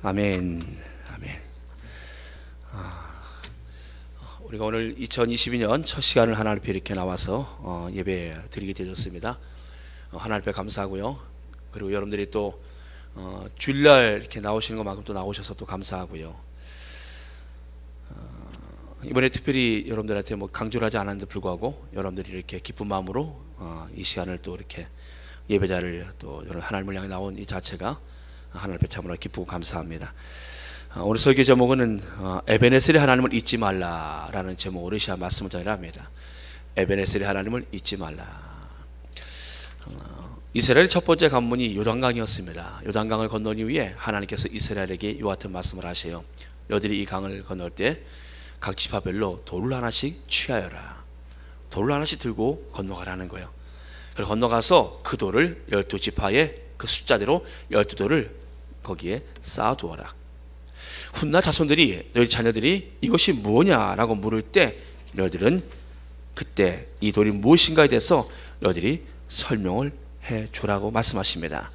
아멘. 아멘. 우리가 오늘 2022년 첫 시간을 하나님 앞에 이렇게 나와서 예배 드리게 되었습니다. 하나님 앞에 감사하고요. 그리고 여러분들이 또 주일날 이렇게 나오시는 것만큼 또 나오셔서 또 감사하고요. 이번에 특별히 여러분들한테 뭐 강조를 하지 않았는데 불구하고 여러분들이 이렇게 기쁜 마음으로 이 시간을 또 이렇게 예배자를 또 여러분 하나님을 향해 나온 이 자체가 하나님 앞에 참으로 기쁘고 감사합니다. 오늘 설교 제목은 에베네셀의 하나님을 잊지 말라라는 제목으로 시간 말씀을 전합니다. 에베네셀의 하나님을 잊지 말라. 이스라엘의 첫 번째 관문이 요단강이었습니다. 요단강을 건넌 이후에 하나님께서 이스라엘에게 이와 같은 말씀을 하세요. 너희들이 이 강을 건널 때 각 지파별로 돌을 하나씩 취하여라. 돌을 하나씩 들고 건너가라는 거예요. 그리고 건너가서 그 돌을 12지파의 그 숫자대로 12돌을 거기에 쌓아두어라. 훗날 자손들이 너희 자녀들이 이것이 뭐냐라고 물을 때 너희들은 그때 이 돌이 무엇인가에 대해서 너희들이 설명을 해주라고 말씀하십니다.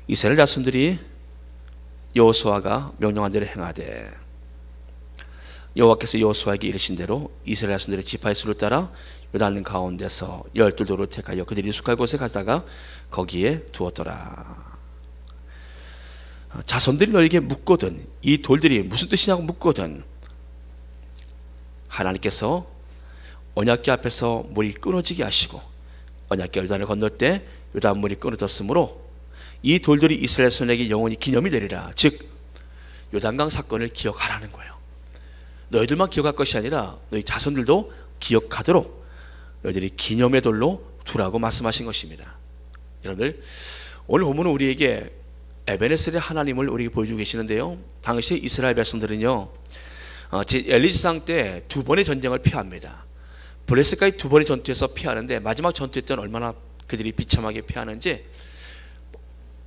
이스라엘 자손들이 여호수아가 명령한 대로 행하되 여호와께서 여호수아에게 이르신 대로 이스라엘 자손들의 지파의 수를 따라 요단 가운데서 12돌을 택하여 그들이 익숙할 곳에 가다가 거기에 두었더라. 자손들이 너에게 묻거든 이 돌들이 무슨 뜻이냐고 묻거든 하나님께서 언약궤 앞에서 물이 끊어지게 하시고 언약궤 요단을 건널 때 요단 물이 끊어졌으므로 이 돌들이 이스라엘 자손에게 영원히 기념이 되리라. 즉 요단강 사건을 기억하라는 거예요. 너희들만 기억할 것이 아니라 너희 자손들도 기억하도록 너희들이 기념의 돌로 두라고 말씀하신 것입니다. 여러분들 오늘 본문은 우리에게 에베네셀의 하나님을 우리에게 보여주고 계시는데요. 당시 이스라엘 백성들은요 엘리시상 때 2번의 전쟁을 피합니다. 블레셋까지 2번의 전투에서 피하는데 마지막 전투 때는 얼마나 그들이 비참하게 피하는지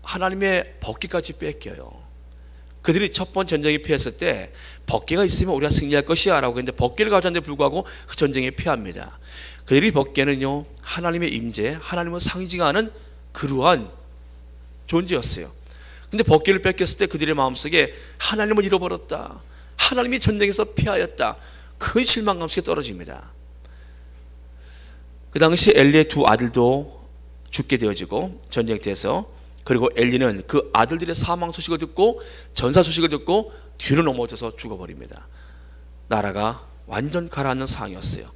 하나님의 법궤까지 뺏겨요. 그들이 첫 번 전쟁에 피했을 때 법궤가 있으면 우리가 승리할 것이야 라고 했는데 법궤를 가졌는데 불구하고 그 전쟁에 피합니다. 그들이 법궤는요 하나님의 임재, 하나님을 상징하는 그러한 존재였어요. 근데 법궤를 뺏겼을 때 그들의 마음속에 하나님을 잃어버렸다, 하나님이 전쟁에서 피하였다, 큰 실망감 속에 떨어집니다. 그 당시 엘리의 2 아들도 죽게 되어지고 전쟁터에서, 그리고 엘리는 그 아들들의 사망 소식을 듣고 전사 소식을 듣고 뒤로 넘어져서 죽어버립니다. 나라가 완전 가라앉는 상황이었어요.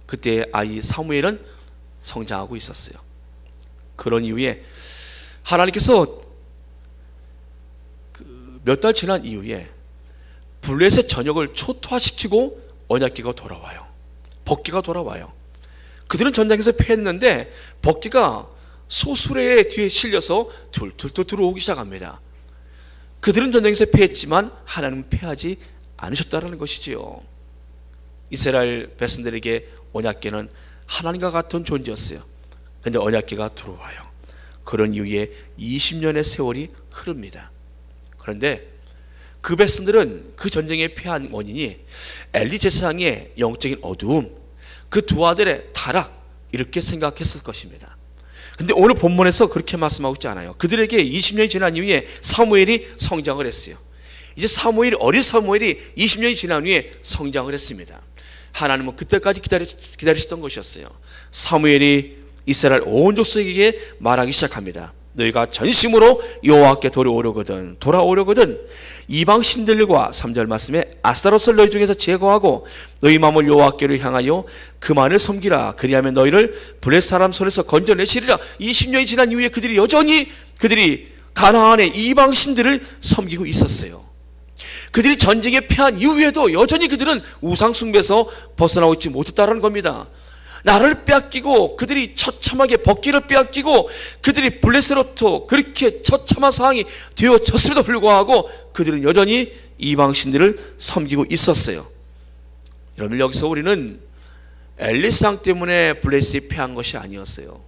그때 아이 사무엘은 성장하고 있었어요. 그런 이후에 하나님께서 몇 달 지난 이후에 블레셋 전역을 초토화시키고 언약궤가 돌아와요. 법궤가 돌아와요. 그들은 전쟁에서 패했는데 법궤가 소수레의 뒤에 실려서 툴툴툴 들어오기 시작합니다. 그들은 전쟁에서 패했지만 하나님은 패하지 않으셨다는 것이지요. 이스라엘 백성들에게 언약궤는 하나님과 같은 존재였어요. 그런데 언약궤가 들어와요. 그런 이후에 20년의 세월이 흐릅니다. 그런데 그 백성들은 그 전쟁에 패한 원인이 엘리 제사장의 영적인 어두움, 그 2 아들의 타락, 이렇게 생각했을 것입니다. 근데 오늘 본문에서 그렇게 말씀하고 있지 않아요. 그들에게 20년이 지난 이후에 사무엘이 성장을 했어요. 이제 어린 사무엘이 20년이 지난 후에 성장을 했습니다. 하나님은 그때까지 기다리셨던 것이었어요. 사무엘이 이스라엘 온 족속에게 말하기 시작합니다. 너희가 전심으로 여호와께 돌아오려거든 이방 신들과 3절 말씀에 아스타롯을 너희 중에서 제거하고 너희 마음을 여호와께로 향하여 그만을 섬기라. 그리하면 너희를 블레셋 사람 손에서 건져내시리라. 20년이 지난 이후에 그들이 여전히 가나안의 이방 신들을 섬기고 있었어요. 그들이 전쟁에 패한 이후에도 여전히 그들은 우상 숭배에서 벗어나고 있지 못했다는 겁니다. 나라를 빼앗기고 그들이 처참하게 법궤를 빼앗기고 그들이 블레셋으로부터 그렇게 처참한 상황이 되어졌음에도 불구하고 그들은 여전히 이방신들을 섬기고 있었어요. 여러분, 여기서 우리는 엘리상 때문에 블레셋이 패한 것이 아니었어요.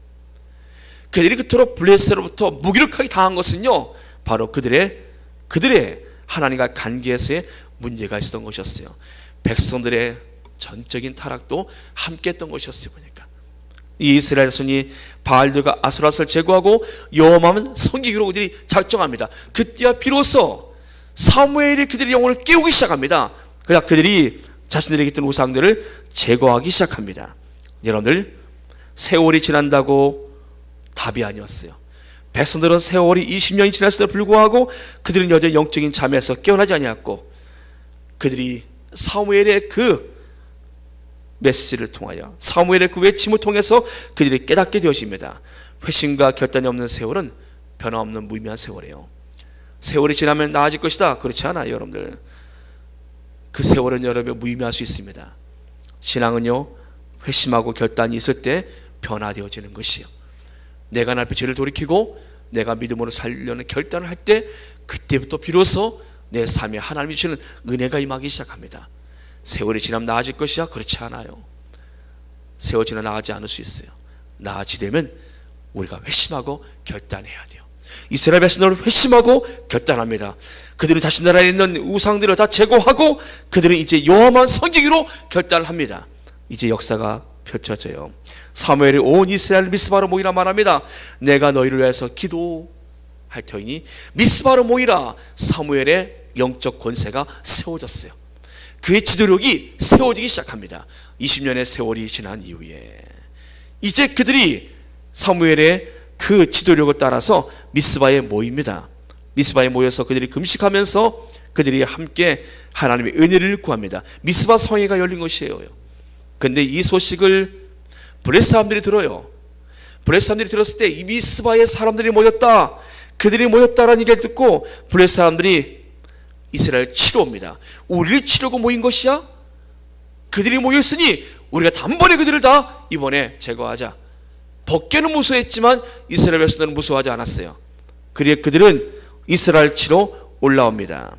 그들이 그토록 블레셋으로부터 무기력하게 당한 것은요 바로 그들의 하나님과 관계에서의 문제가 있었던 것이었어요. 백성들의 전적인 타락도 함께 했던 것이었어요. 보니까 이 이스라엘 자손이 바알들과 아스라스를 제거하고 여호와만 섬기기로 그들이 작정합니다. 그때야 비로소 사무엘이 그들의 영혼을 깨우기 시작합니다. 그러나 그들이 자신들에게 있던 우상들을 제거하기 시작합니다. 여러분들, 세월이 지난다고 답이 아니었어요. 백성들은 세월이 20년이 지났음에도 불구하고 그들은 여전히 영적인 잠에서 깨어나지 아니었고, 그들이 사무엘의 그 메시지를 통하여, 사무엘의 그 외침을 통해서 그들이 깨닫게 되어집니다. 회심과 결단이 없는 세월은 변화없는 무의미한 세월이에요. 세월이 지나면 나아질 것이다, 그렇지 않아요. 여러분들, 그 세월은 여러분 무의미할 수 있습니다. 신앙은요, 회심하고 결단이 있을 때 변화되어지는 것이요, 내가 날 죄를 돌이키고 내가 믿음으로 살려는 결단을 할 때, 그때부터 비로소 내 삶에 하나님이 주시는 은혜가 임하기 시작합니다. 세월이 지나면 나아질 것이야? 그렇지 않아요. 세월 지나 나아지지 않을 수 있어요. 나아지려면 우리가 회심하고 결단해야 돼요. 이스라엘 백성들은 회심하고 결단합니다. 그들은 자신 나라에 있는 우상들을 다 제거하고 그들은 이제 여호와만 섬기기로 결단을 합니다. 이제 역사가 펼쳐져요. 사무엘이 온 이스라엘 미스바로 모이라 말합니다. 내가 너희를 위해서 기도할 터이니 미스바로 모이라. 사무엘의 영적 권세가 세워졌어요. 그의 지도력이 세워지기 시작합니다. 20년의 세월이 지난 이후에 이제 그들이 사무엘의 그 지도력을 따라서 미스바에 모입니다. 미스바에 모여서 그들이 금식하면서 그들이 함께 하나님의 은혜를 구합니다. 미스바 성회가 열린 것이에요. 그런데 이 소식을 블레 사람들이 들어요. 블레 사람들이 들었을 때 이 미스바에 사람들이 모였다, 그들이 모였다라는 얘기를 듣고 블레 사람들이 이스라엘 치러옵니다. 우리를 치려고 모인 것이야? 그들이 모였으니 우리가 단번에 그들을 다 이번에 제거하자. 벗개는 무서워했지만 이스라엘 백성들은 무서워하지 않았어요. 그리고 그들은 이스라엘 치러 올라옵니다.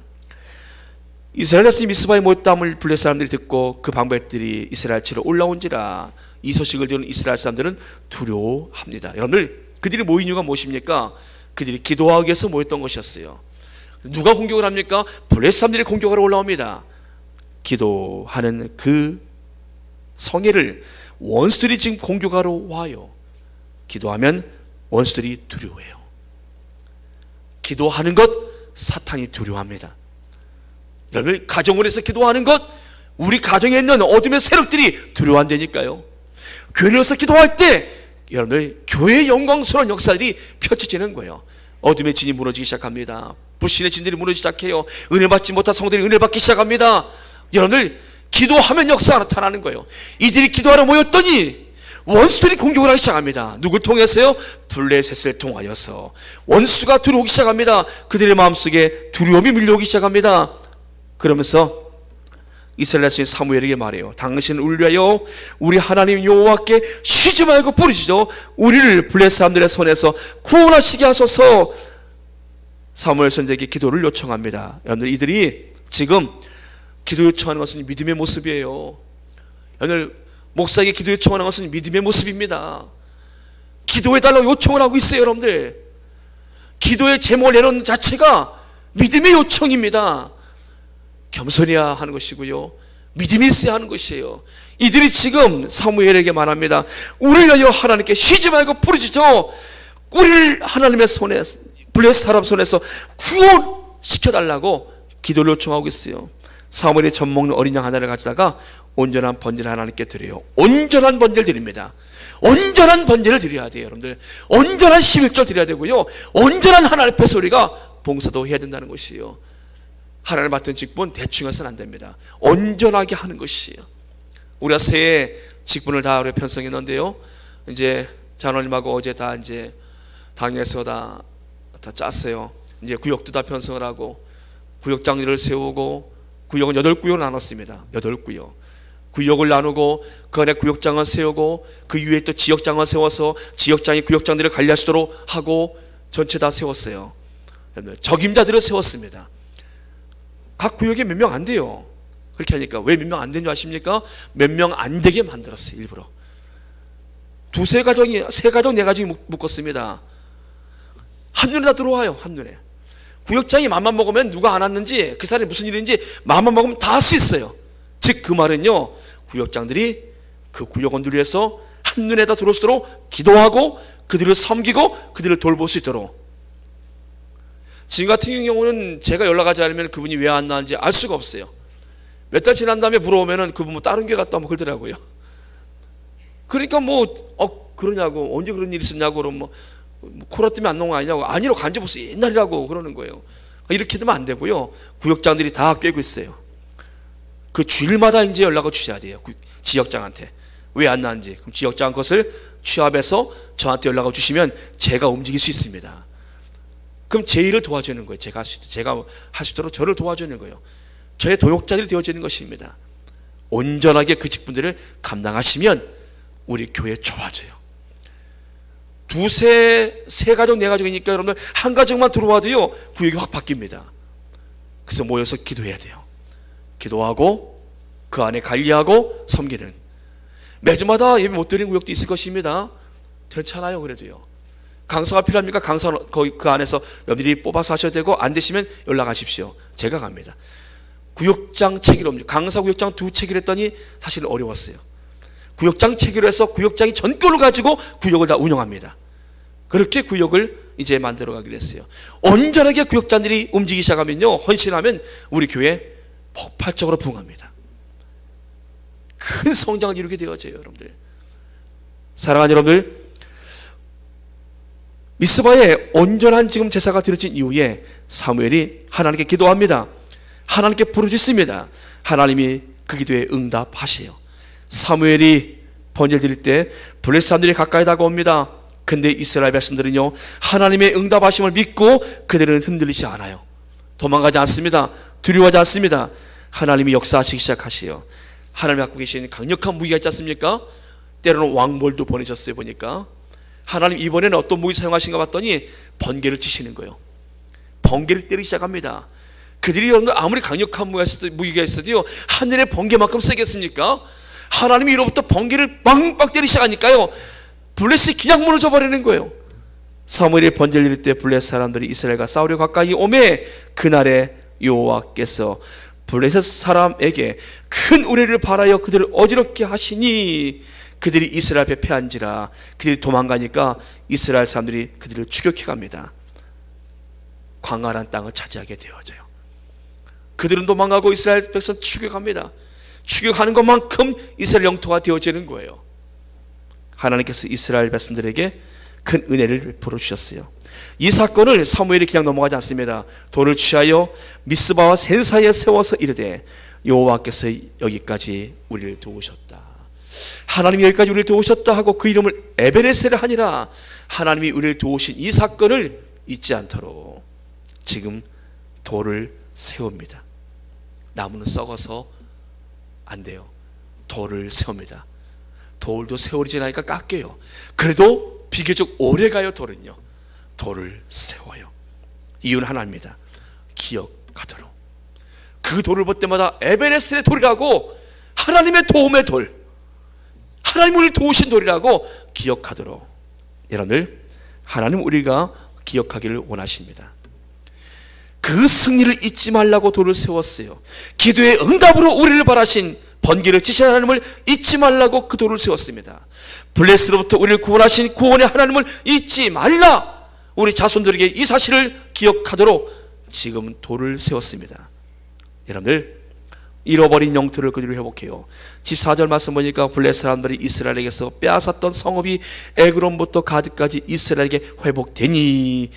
이스라엘 백성이 미스바에 모였다함을 블레 사람들이 듣고 그 방백들이 이스라엘 치러 올라온지라. 이 소식을 들은 이스라엘 사람들은 두려워합니다. 여러분들, 그들이 모인 이유가 무엇입니까? 그들이 기도하기 위해서 모였던 것이었어요. 누가 공격을 합니까? 블레 사람들이 공격하러 올라옵니다. 기도하는 그 성회를 원수들이 지금 공격하러 와요. 기도하면 원수들이 두려워해요. 기도하는 것, 사탄이 두려워합니다. 여러분, 가정원에서 기도하는 것, 우리 가정에 있는 어둠의 세력들이 두려워한다니까요. 교회에서 기도할 때 여러분들, 교회의 영광스러운 역사들이 펼쳐지는 거예요. 어둠의 진이 무너지기 시작합니다. 불신의 진들이 무너지기 시작해요. 은혜 받지 못한 성도들이 은혜를 받기 시작합니다. 여러분들, 기도하면 역사가 나타나는 거예요. 이들이 기도하러 모였더니 원수들이 공격을 하기 시작합니다. 누굴 통해서요? 블레셋을 통하여서 원수가 들어오기 시작합니다. 그들의 마음속에 두려움이 밀려오기 시작합니다. 그러면서 이스라엘 백성이 사무엘에게 말해요. 당신은 우리를 위하여 우리 하나님 여호와께 쉬지 말고 부르시죠. 우리를 블레셋 사람들의 손에서 구원하시게 하소서. 사무엘 선지자에게 기도를 요청합니다. 여러분들, 이들이 지금 기도 요청하는 것은 믿음의 모습이에요. 여러분들, 목사에게 기도 요청하는 것은 믿음의 모습입니다. 기도해달라고 요청을 하고 있어요. 여러분들, 기도의 제목을 내놓는 자체가 믿음의 요청입니다. 겸손해야 하는 것이고요, 믿음이 있어야 하는 것이에요. 이들이 지금 사무엘에게 말합니다. 우리를 위하여 하나님께 쉬지 말고 부르짖어 우리를 하나님의 손에, 블레셋 사람 손에서 구원시켜달라고 기도를 요청하고 있어요. 사무엘이 젖 먹는 어린 양 하나를 가져다가 온전한 번제를 하나님께 드려요. 온전한 번제를 드립니다. 온전한 번제를 드려야 돼요. 여러분들, 온전한 11절 드려야 되고요, 온전한 하나님 앞에서 우리가 봉사도 해야 된다는 것이에요. 하나님 맡은 직분 대충 해서는 안 됩니다. 온전하게 하는 것이에요. 우리가 새해 직분을 다 우리 편성했는데요, 이제 장로님하고 어제 다 이제 당에서 다 짰어요. 이제 구역도 다 편성을 하고 구역장들을 세우고, 구역은 8구역을 나눴습니다. 8구역. 구역을 나누고 그 안에 구역장을 세우고 그 위에 또 지역장을 세워서 지역장이 구역장들을 관리할 수 있도록 하고 전체 다 세웠어요. 적임자들을 세웠습니다. 각 구역에 몇 명 안 돼요. 그렇게 하니까 왜 몇 명 안 되는 줄 아십니까? 몇 명 안 되게 만들었어요. 일부러 세 가정, 4가정이 묶었습니다. 한눈에 다 들어와요. 한눈에. 구역장이 맘만 먹으면 누가 안 왔는지, 그 사람이 무슨 일인지 맘만 먹으면 다 할 수 있어요. 즉 그 말은요, 구역장들이 그 구역원들을 위해서 한눈에 다 들어올 수 있도록 기도하고 그들을 섬기고 그들을 돌볼 수 있도록 지금 같은 경우는 제가 연락하지 않으면 그분이 왜 안 나왔는지 알 수가 없어요. 몇 달 지난 다음에 물어보면은 그분 뭐 다른 교회 갔다 뭐 그러더라고요. 그러니까 그러냐고, 언제 그런 일이 있었냐고, 그러면 코로나 때문에 안 나온 거 아니냐고, 아니라고, 간지 벌써 옛날이라고 그러는 거예요. 이렇게 되면 안 되고요. 구역장들이 다 꿰고 있어요. 그 주일마다 이제 연락을 주셔야 돼요. 지역장한테 왜 안 나왔는지. 그럼 지역장 것을 취합해서 저한테 연락을 주시면 제가 움직일 수 있습니다. 그럼 제 일을 도와주는 거예요. 제가 할 수 있도록 저를 도와주는 거예요. 저의 동역자들이 되어지는 것입니다. 온전하게 그 직분들을 감당하시면 우리 교회 좋아져요. 세 가족, 네 가족이니까 여러분들 한 가족만 들어와도요, 구역이 확 바뀝니다. 그래서 모여서 기도해야 돼요. 기도하고 그 안에 관리하고 섬기는, 매주마다 예배 못 드리는 구역도 있을 것입니다. 괜찮아요. 그래도요. 강사가 필요합니까? 강사 그 안에서 여러분들이 뽑아서 하셔도 되고, 안 되시면 연락하십시오. 제가 갑니다. 구역장 체계로, 강사 구역장 2체계로 했더니 사실은 어려웠어요. 구역장 체계로 해서 구역장이 전권을 가지고 구역을 다 운영합니다. 그렇게 구역을 이제 만들어 가기로 했어요. 온전하게 구역장들이 움직이기 시작하면요, 헌신하면 우리 교회 폭발적으로 부흥합니다. 큰 성장을 이루게 되어져요. 여러분들, 사랑하는 여러분들, 미스바에 온전한 지금 제사가 드려진 이후에 사무엘이 하나님께 기도합니다. 하나님께 부르짖습니다. 하나님이 그 기도에 응답하세요. 사무엘이 번제를 드릴 때 블레셋 사람들이 가까이 다가옵니다. 근데 이스라엘 백성들은요, 하나님의 응답하심을 믿고 그들은 흔들리지 않아요. 도망가지 않습니다. 두려워하지 않습니다. 하나님이 역사하시기 시작하시요. 하나님이 갖고 계신 강력한 무기가 있지 않습니까? 때로는 왕벌도 보내셨어요. 보니까 하나님 이번에는 어떤 무기 사용하신가 봤더니 번개를 치시는 거예요. 번개를 때리기 시작합니다. 그들이 여러분들 아무리 강력한 무기가 있어도요, 하늘의 번개만큼 세겠습니까? 하나님이 이로부터 번개를 빵빵 때리기 시작하니까요, 블레셋이 그냥 무너져 버리는 거예요. 사무엘이 번제를 드릴 때 블레셋 사람들이 이스라엘과 싸우려 가까이 오매 그날에 여호와께서 블레셋 사람에게 큰 우레를 바라여 그들을 어지럽게 하시니 그들이 이스라엘 앞에 패한지라. 그들이 도망가니까 이스라엘 사람들이 그들을 추격해 갑니다. 광활한 땅을 차지하게 되어져요. 그들은 도망가고 이스라엘 백성 추격합니다. 추격하는 것만큼 이스라엘 영토가 되어지는 거예요. 하나님께서 이스라엘 백성들에게 큰 은혜를 베풀어 주셨어요. 이 사건을 사무엘이 그냥 넘어가지 않습니다. 돌을 취하여 미스바와 센 사이에 세워서 이르되 여호와께서 여기까지 우리를 도우셨다. 하나님이 여기까지 우리를 도우셨다 하고 그 이름을 에베네셀을 하니라. 하나님이 우리를 도우신 이 사건을 잊지 않도록 지금 돌을 세웁니다. 나무는 썩어서 안 돼요. 돌을 세웁니다. 돌도 세월이 지나니까 깎여요. 그래도 비교적 오래 가요. 돌은요, 돌을 세워요. 이유는 하나입니다. 기억하도록. 그 돌을 볼 때마다 에베네셀의 돌이라고, 하나님의 도움의 돌, 하나님 우리를 도우신 돌이라고 기억하도록. 여러분들, 하나님 우리가 기억하기를 원하십니다. 그 승리를 잊지 말라고 돌을 세웠어요. 기도의 응답으로 우리를 바라신 번개를 치신 하나님을 잊지 말라고 그 돌을 세웠습니다. 블레셋으로부터 우리를 구원하신 구원의 하나님을 잊지 말라. 우리 자손들에게 이 사실을 기억하도록 지금 돌을 세웠습니다. 여러분들, 잃어버린 영토를 그대로 회복해요. 14절 말씀 보니까 블레셋 사람들이 이스라엘에게서 빼앗았던 성읍이 에그론부터 가드까지 이스라엘에게 회복되니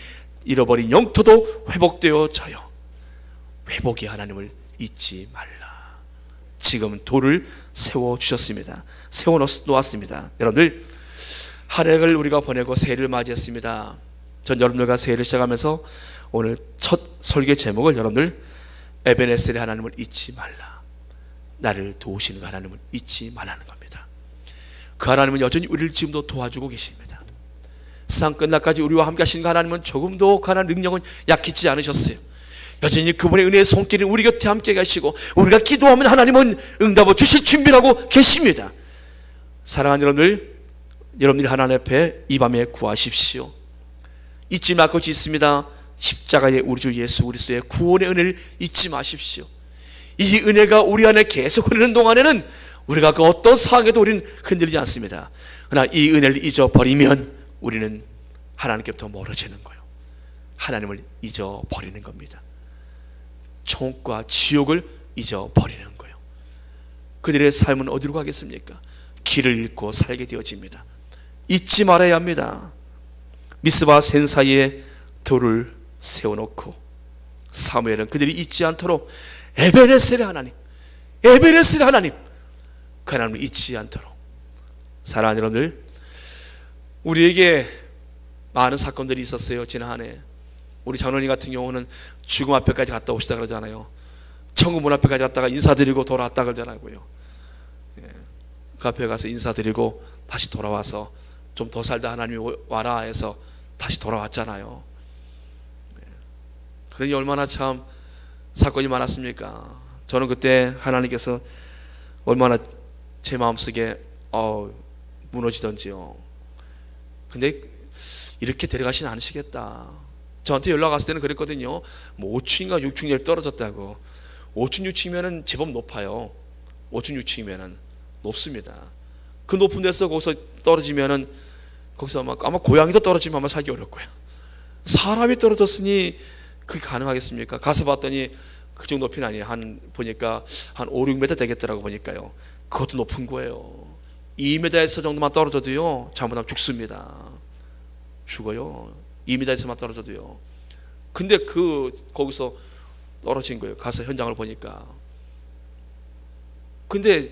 잃어버린 영토도 회복되어져요. 회복의 하나님을 잊지 말라. 지금 돌을 세워주셨습니다. 세워놓았습니다. 여러분들, 한 해를 우리가 보내고 새해를 맞이했습니다. 전 여러분들과 새해를 시작하면서 오늘 첫 설교 제목을 여러분들, 에베네셀의 하나님을 잊지 말라. 나를 도우시는 그 하나님을 잊지 말라는 겁니다. 그 하나님은 여전히 우리를 지금도 도와주고 계십니다. 세상 끝날까지 우리와 함께 하시는 그 하나님은 조금도 그 하나님의 능력은 약해지지 않으셨어요. 여전히 그분의 은혜의 손길이 우리 곁에 함께 가시고 우리가 기도하면 하나님은 응답을 주실 준비를 하고 계십니다. 사랑하는 여러분들, 여러분들이 하나님 앞에 이 밤에 구하십시오. 잊지 말 것이 있습니다. 십자가의 우리 주 예수 그리스도의 구원의 은혜를 잊지 마십시오. 이 은혜가 우리 안에 계속 흐르는 동안에는 우리가 그 어떤 상황에도 우리는 흔들리지 않습니다. 그러나 이 은혜를 잊어버리면 우리는 하나님께부터 멀어지는 거예요. 하나님을 잊어버리는 겁니다. 천국과 지옥을 잊어버리는 거예요. 그들의 삶은 어디로 가겠습니까? 길을 잃고 살게 되어집니다. 잊지 말아야 합니다. 미스바 센 사이에 돌을 세워놓고 사무엘은 그들이 잊지 않도록 에베네셀의 하나님, 에베네셀의 하나님, 그 하나님을 잊지 않도록. 사랑하는 여러분들, 우리에게 많은 사건들이 있었어요. 지난 한 해 우리 장로님 같은 경우는 죽음 앞에까지 갔다 오시다 그러잖아요. 천국 문 앞에까지 갔다가 인사드리고 돌아왔다 그러잖아요. 그 앞에 가서 인사드리고 다시 돌아와서 좀 더 살다 하나님이 와라 해서 다시 돌아왔잖아요. 그러니 얼마나 참 사건이 많았습니까? 저는 그때 하나님께서 얼마나 제 마음속에 무너지던지요. 근데 이렇게 데려가시는 않으시겠다. 저한테 연락 왔을 때는 그랬거든요. 뭐 5층인가 6층에 떨어졌다고. 5층 6층이면 제법 높아요. 5층 6층이면 높습니다. 그 높은 데서 거기서 떨어지면은 거기서 아마 고양이도 떨어지면 아마 살기 어려울 거예요. 사람이 떨어졌으니 그게 가능하겠습니까? 가서 봤더니 그 정도 높이는 아니에요. 보니까 한 5, 6m 되겠더라고 보니까요. 그것도 높은 거예요. 2m에서 정도만 떨어져도요, 잘못하면 죽습니다. 죽어요. 2m에서만 떨어져도요. 근데 거기서 떨어진 거예요. 가서 현장을 보니까. 근데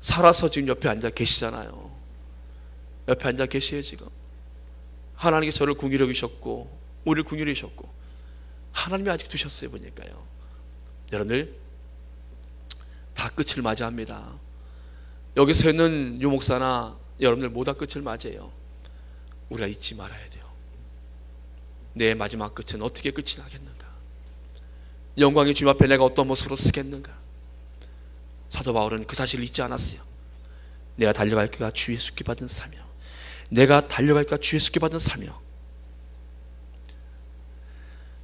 살아서 지금 옆에 앉아 계시잖아요. 옆에 앉아 계시에요. 지금 하나님께서 저를 긍휼히 여기셨고 우리를 긍휼히 여기셨고 하나님이 아직 두셨어요. 보니까요. 여러분들 다 끝을 맞이합니다. 여기 서 있는 유목사나 여러분들 모두 다 끝을 맞이해요. 우리가 잊지 말아야 돼요. 내 마지막 끝은 어떻게 끝이 나겠는가? 영광의 주님 앞에 내가 어떤 모습으로 서겠는가? 사도 바울은 그 사실을 잊지 않았어요. 내가 달려갈 길가 주 예수께 받은 사명, 내가 달려갈 길가 주 예수께 받은 사명.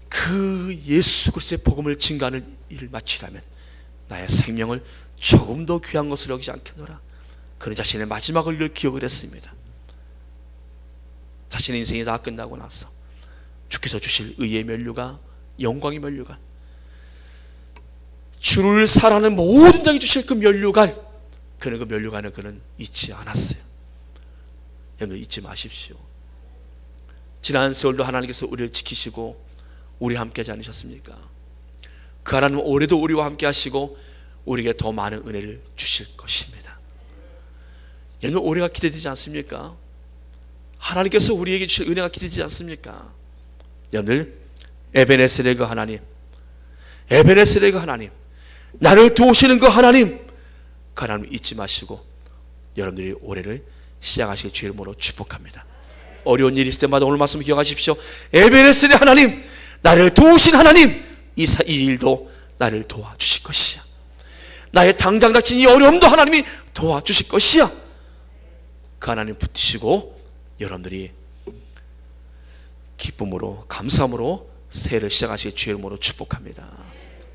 그 예수 그리스도의 복음을 증거하는 일을 마치려면 나의 생명을 조금 더 귀한 것으로 여기지 않겠노라. 그는 자신의 마지막을 늘 기억을 했습니다. 자신의 인생이 다 끝나고 나서 주께서 주실 의의 면류가, 영광의 면류가, 주를 사랑하는 모든 자에게 주실 그 면류관, 그는 그 면류관을 그는 잊지 않았어요. 여러분 잊지 마십시오. 지난 세월도 하나님께서 우리를 지키시고 우리 함께 하지 않으셨습니까? 그 하나님은 올해도 우리와 함께 하시고 우리에게 더 많은 은혜를 주실 것입니다. 여러분 올해가 기대되지 않습니까? 하나님께서 우리에게 주실 은혜가 기대되지 않습니까? 여러분들 에베네셀의 그 하나님, 에베네셀의 그 하나님, 나를 도우시는 그 하나님, 그 하나님 잊지 마시고 여러분들이 올해를 시작하시길 주의 이름으로 축복합니다. 어려운 일이 있을 때마다 오늘 말씀 기억하십시오. 에베네셀의 하나님, 나를 도우신 하나님, 이 일도 나를 도와주실 것이야. 나의 당장 닥친 이 어려움도 하나님이 도와주실 것이야. 그 하나님 붙드시고 여러분들이 기쁨으로 감사함으로 새해를 시작하시길 주의 이름으로 축복합니다.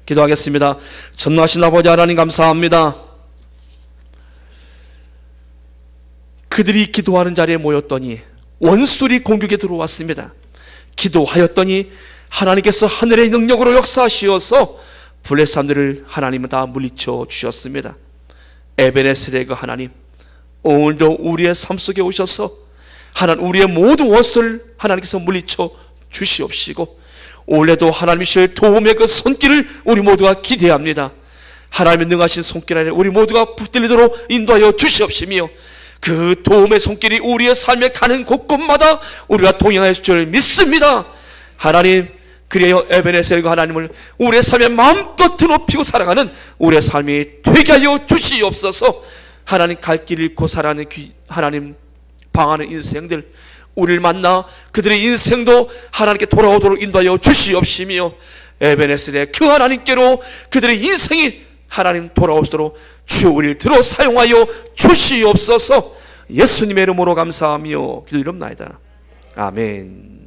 기도하겠습니다. 전능하신 아버지 하나님 감사합니다. 그들이 기도하는 자리에 모였더니 원수들이 공격에 들어왔습니다. 기도하였더니 하나님께서 하늘의 능력으로 역사하시어서 블레 사람들을 하나님은 다 물리쳐 주셨습니다. 에베네셀의 그 하나님, 오늘도 우리의 삶 속에 오셔서 하나님 우리의 모든 원수를 하나님께서 물리쳐 주시옵시고 올해도 하나님이실 도움의 그 손길을 우리 모두가 기대합니다. 하나님의 능하신 손길 안에 우리 모두가 붙들리도록 인도하여 주시옵시며 그 도움의 손길이 우리의 삶에 가는 곳곳마다 우리가 동행할 줄 믿습니다. 하나님, 그래요 에베네셀과 하나님을 우리의 삶에 마음껏 드높이고 살아가는 우리의 삶이 되게 하여 주시옵소서. 하나님 갈 길 잃고 살아가는 하나님 방하는 인생들, 우리를 만나 그들의 인생도 하나님께 돌아오도록 인도하여 주시옵시며 에베네셀의 그 하나님께로 그들의 인생이 하나님 돌아오도록 주여 우리를 들어 사용하여 주시옵소서. 예수님의 이름으로 감사하며 기도드립나이다. 아멘.